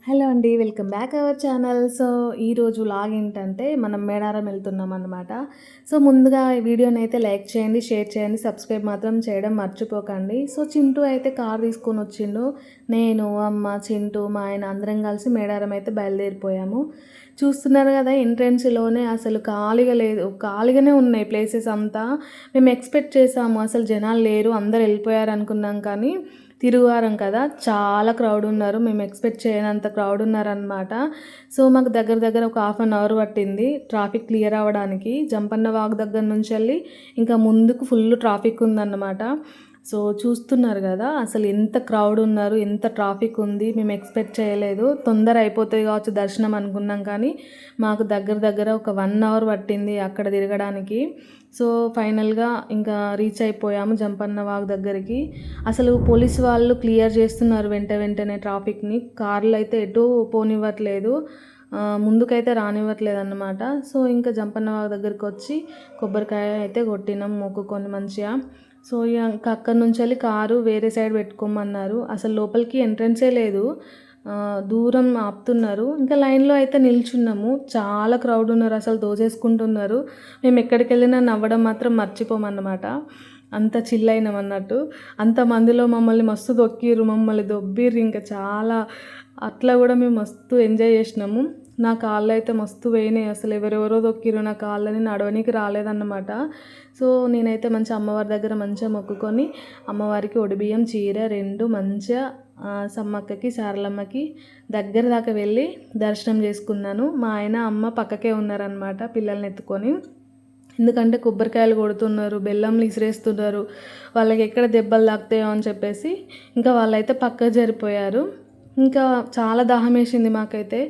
Hello అండి. Welcome back our channel. So, ఈరోజు vlog ఏంటంటే మనం మేడారం వెళ్తున్నామన్నమాట. సో, ముందుగా ఈ వీడియోనైతే లైక్ చేయండి, షేర్ చేయండి, సబ్స్క్రైబ్ మాత్రం చేయడం మర్చిపోకండి. సో, చింటూ అయితే కార్ తీసుకొని వచ్చిండు. నేను, అమ్మ, చింటూ, మా ఆయన అందరం కలిసి మేడారం అయితే బయలుదేరిపోయాము. చూస్తున్నారు కదా, ఎంట్రన్స్‌లోనే అసలు ఖాళీగా లేదు. ఖాళీగానే ఉన్నాయి ప్లేసెస్ అంతా. మేము ఎక్స్‌పెక్ట్ చేసాము అసలు జనాలు లేరు, అందరూ వెళ్ళిపోయారు అనుకున్నాం. కానీ తిరుగువారం కదా, చాలా క్రౌడ్ ఉన్నారు. మేము ఎక్స్పెక్ట్ చేయనంత క్రౌడ్ ఉన్నారనమాట. సో మాకు దగ్గర దగ్గర ఒక హాఫ్ అన్ అవర్ పట్టింది ట్రాఫిక్ క్లియర్ అవ్వడానికి. జంపన్న వాగు దగ్గర నుంచి వెళ్ళి ఇంకా ముందుకు ఫుల్ ట్రాఫిక్ ఉందన్నమాట. సో చూస్తున్నారు కదా అసలు ఎంత క్రౌడ్ ఉన్నారు, ఎంత ట్రాఫిక్ ఉంది. మేము ఎక్స్పెక్ట్ చేయలేదు. తొందర అయిపోతుంది కావచ్చు దర్శనం అనుకున్నాం, కానీ మాకు దగ్గర దగ్గర ఒక 1 అవర్ పట్టింది అక్కడ తిరగడానికి. సో ఫైనల్గా ఇంకా రీచ్ అయిపోయాము జంపన్న వాగు దగ్గరికి. అసలు పోలీసు వాళ్ళు క్లియర్ చేస్తున్నారు వెంటనే ట్రాఫిక్ని. కార్లు అయితే ఎటు పోనివ్వట్లేదు, ముందుకైతే రానివ్వట్లేదు అన్నమాట. సో ఇంకా జంపన్న వాగు దగ్గరికి వచ్చి కొబ్బరికాయ అయితే కొట్టినాం మొక్కుకొని మంచిగా. సో ఇంకా అక్కడి నుంచి వెళ్ళి కారు వేరే సైడ్ పెట్టుకోమన్నారు. అసలు లోపలికి ఎంట్రన్సే లేదు, దూరం ఆపుతున్నారు. ఇంకా లైన్లో అయితే నిల్చున్నాము. చాలా క్రౌడ్ ఉన్నారు, అసలు దోచేసుకుంటున్నారు. మేము ఎక్కడికి వెళ్ళినా నవ్వడం మాత్రం మర్చిపోమన్నమాట. అంత చిల్ అయినాం అన్నట్టు. అంతమందిలో మమ్మల్ని మస్తు దొక్కిర్రు, మమ్మల్ని దొబ్బిర్రు. ఇంకా చాలా అట్లా కూడా మేము మస్తు ఎంజాయ్ చేసినాము. నా కాళ్ళు అయితే మస్తు పోయినాయి. అసలు ఎవరెవరో దొక్కిరు నా కాళ్ళని, నడవనికి రాలేదన్నమాట. సో నేనైతే మంచిగా అమ్మవారి దగ్గర మంచిగా మొక్కుకొని అమ్మవారికి ఒడిబియ్యం, చీర 2 మంచిగా సమ్మక్కకి, సారలమ్మకి దగ్గర దాకా వెళ్ళి దర్శనం చేసుకున్నాను. మా ఆయన అమ్మ పక్కకే ఉన్నారనమాట పిల్లల్ని ఎత్తుకొని. ఎందుకంటే కొబ్బరికాయలు కొడుతున్నారు, బెల్లంలు ఇసిరేస్తున్నారు, వాళ్ళకి ఎక్కడ దెబ్బలు తాకుతాయో అని చెప్పేసి ఇంకా వాళ్ళైతే పక్కకు జరిపోయారు. ఇంకా చాలా దాహం వేసింది మాకైతే.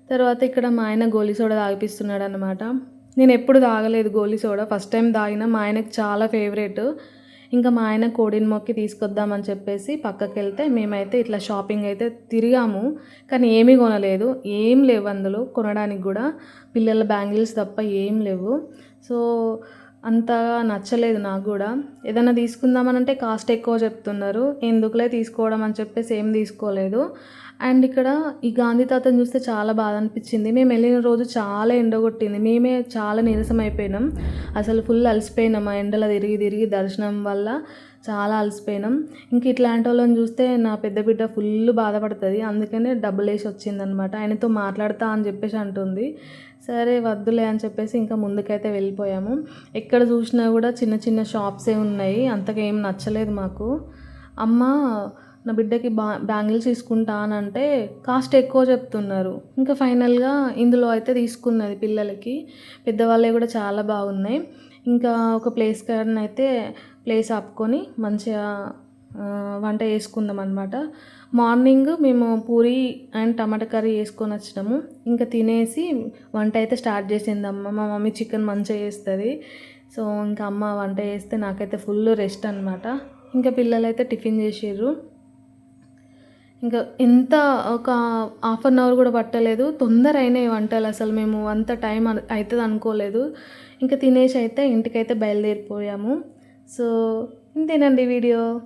తర్వాత ఇక్కడ మా ఆయన గోలీ సోడా తాగిపిస్తున్నాడు అనమాట. నేను ఎప్పుడు తాగలేదు గోలీ సోడా, ఫస్ట్ టైం తాగిన. మా ఆయనకు చాలా ఫేవరెట్. ఇంకా మా ఆయన కోడిని మొక్కి తీసుకొద్దామని చెప్పేసి పక్కకి వెళ్తే మేమైతే ఇట్లా షాపింగ్ అయితే తిరిగాము, కానీ ఏమీ కొనలేదు. ఏం లేవు అందులో కొనడానికి కూడా, పిల్లల బ్యాంగిల్స్ తప్ప ఏం లేవు. సో అంతగా నచ్చలేదు నాకు కూడా. ఏదైనా తీసుకుందామనంటే కాస్ట్ ఎక్కువ చెప్తున్నారు, ఎందుకులే తీసుకోవడం అని చెప్పేసి ఏం తీసుకోలేదు. అండ్ ఇక్కడ ఈ గాంధీ తాతను చూస్తే చాలా బాధ అనిపించింది. మేము వెళ్ళిన రోజు చాలా ఎండ కొట్టింది, మేమే చాలా నీరసం అయిపోయినాం. అసలు ఫుల్ అలసిపోయినాం ఆ ఎండలో తిరిగి తిరిగి, దర్శనం వల్ల చాలా అలసిపోయినాం. ఇంక ఇట్లాంటి వాళ్ళని చూస్తే నా పెద్ద బిడ్డ ఫుల్ బాధపడుతుంది. అందుకనే డబ్బులు వేసి వచ్చిందనమాట. ఆయనతో మాట్లాడతా అని చెప్పేసి అంటుంది. సరే వద్దులే అని చెప్పేసి ఇంకా ముందుకైతే వెళ్ళిపోయాము. ఎక్కడ చూసినా కూడా చిన్న చిన్న షాప్సే ఉన్నాయి, అంతగా ఏం నచ్చలేదు మాకు. అమ్మ నా బిడ్డకి బ్యాంగిల్స్ తీసుకుంటా అని అంటే కాస్ట్ ఎక్కువ చెప్తున్నారు. ఇంకా ఫైనల్గా ఇందులో అయితే తీసుకున్నది పిల్లలకి. పెద్దవాళ్ళే కూడా చాలా బాగున్నాయి. ఇంకా ఒక ప్లేస్ కాడనైతే ప్లేస్ ఆపుకొని మంచిగా వంట చేసుకుందాం అనమాట. మార్నింగ్ మేము పూరి అండ్ టమాటా కర్రీ చేసుకొని వచ్చినాము. ఇంకా తినేసి వంట అయితే స్టార్ట్ చేసిందమ్మ. మా మమ్మీ చికెన్ మంచిగా చేస్తుంది. సో ఇంకా అమ్మ వంట చేస్తే నాకైతే ఫుల్ రెస్ట్ అనమాట. ఇంకా పిల్లలు అయితే టిఫిన్ చేసిర్రు. ఇంకా ఎంత ఒక హాఫ్ అన్ అవర్ కూడా పట్టలేదు, తొందర అయినాయి వంటలు. అసలు మేము అంత టైం అవుతుంది అనుకోలేదు. ఇంకా తినేసి అయితే ఇంటికైతే బయలుదేరిపోయాము. సో ఇంతేనండి వీడియో.